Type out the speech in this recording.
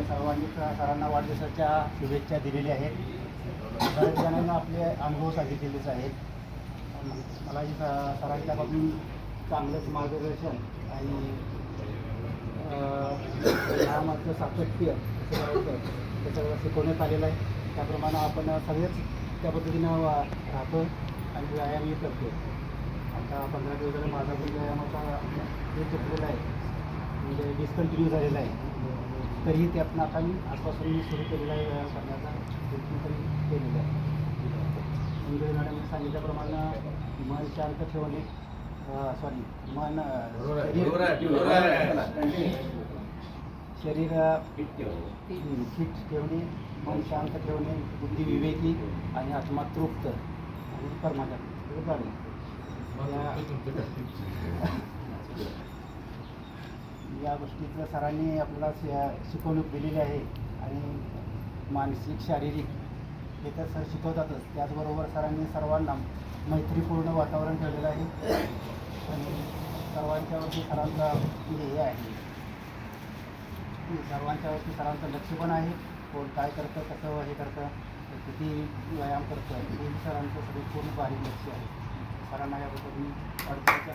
सर्वांनी सरांना वाढदिवसाच्या शुभेच्छा दिलेल्या आहेत. बऱ्याच जणांना आपले अनुभव सांगितलेलेच आहेत. मलाही सरांच्यापासून चांगलंच मार्गदर्शन आणि कामाचं सातत्य कसं करायचं ते सगळं शिकवण्यात आलेलं आहे. त्याप्रमाणे आपण सगळेच त्या पद्धतीनं राहतो आणि व्यायामही करतो. आता 15 दिवस झाले माझा पण व्यायामाचा हे चुकलेला आहे, म्हणजे डिस्कंटिन्यू झालेला आहे. तरीही त्यातनं आता मी आजपासून मी सुरू केलेला आहे व्यायाम करण्याचा प्रयत्न तरी केलेला आहे. इंगळे मॅडमने सांगितल्याप्रमाणे मन शांत ठेवणे, मन शरीर फिट ठेवणे, मन शांत ठेवणे, बुद्धी विवेकी आणि आत्मा तृप्त आणि परमानंद झाले. या गोष्टीचं सरांनी आपल्याला शिकवणूक दिलेली आहे आणि मानसिक शारीरिक हे तर सर शिकवतातच. त्याचबरोबर सरांनी सर्वांना मैत्रीपूर्ण वातावरण ठेवलेलं आहे आणि सर्वांच्यावरती सरांचा हे आहे, सर्वांच्यावरती सरांचं लक्ष पण आहे. कोण काय करतं, कसं हे करतं, किती व्यायाम करतं हे सरांचं सगळं पूर्ण बारीक लक्ष आहे. सरांना याबद्दल मी अडचणीच्या